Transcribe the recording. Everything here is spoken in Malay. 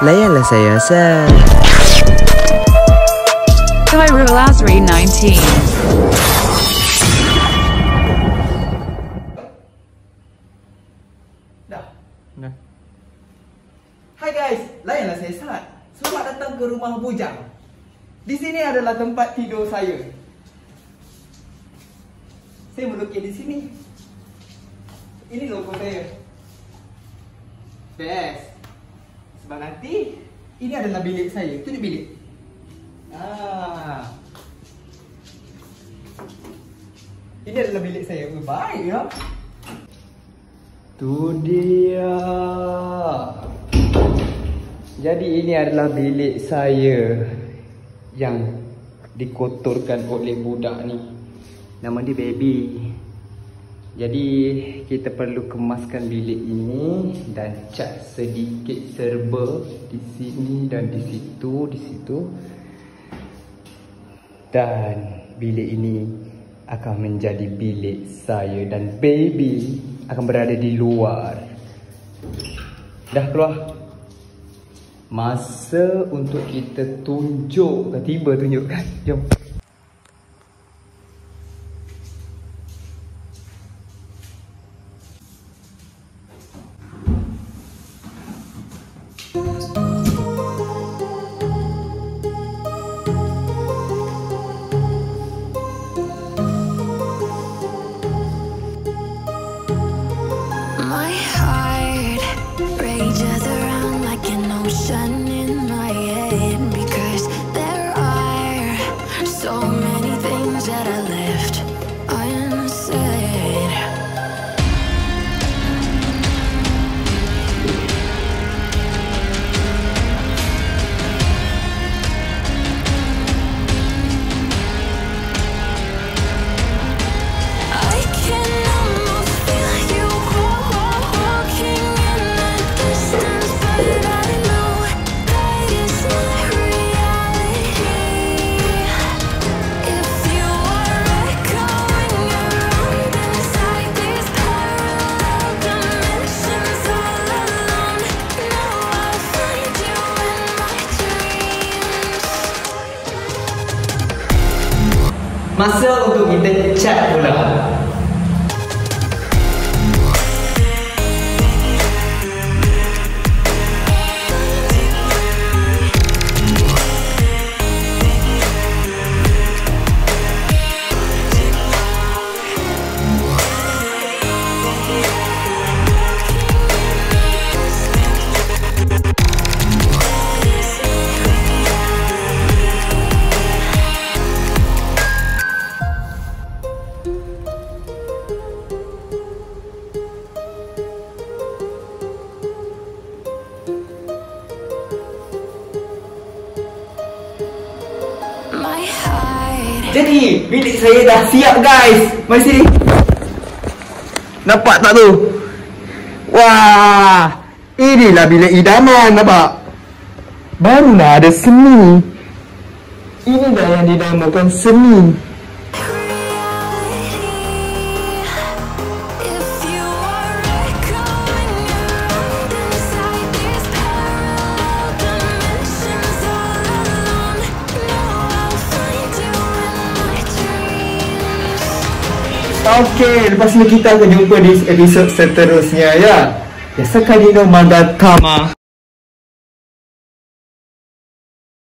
Layanlah saya, Sir. Khairul Azri 19. Dah. Hai guys, layanlah saya Sat. Selamat datang ke rumah bujang. Di sini adalah tempat tidur saya. Saya melukis di sini. Ini logo saya. Best. Sebab nanti ini adalah bilik saya. Tunjuk bilik. Ini adalah bilik saya. Baik ya. Tu dia. Jadi ini adalah bilik saya yang dikotorkan oleh budak ni. Nama dia Baby. Jadi kita perlu kemaskan bilik ini dan cat sedikit serba di sini dan di situ, di situ. Dan bilik ini akan menjadi bilik saya dan Baby akan berada di luar. Dah keluar. Masa untuk kita tunjuk. Tiba tunjukkan. Jom. My heart rages around like an ocean in my head, because there are so many things that I left unsaid. I can almost feel you walking in the distance, but I know that is not reality. If you are echoing around inside these parallel dimensions all alone, now I'll find you in my dreams. Masa untuk kita chat pula. My heart. Jadi bilik saya dah siap guys. Mari sini. Nampak tak tu? Wah, inilah bilik idaman, nampak? Barulah ada seni. Inilah yang dinamakan seni. If you are echoing around inside these parallel dimensions all alone, now I'll find you in my dreams. Okey, lepas ni kita akan jumpa di episod seterusnya ya. Yasakani no Magatama.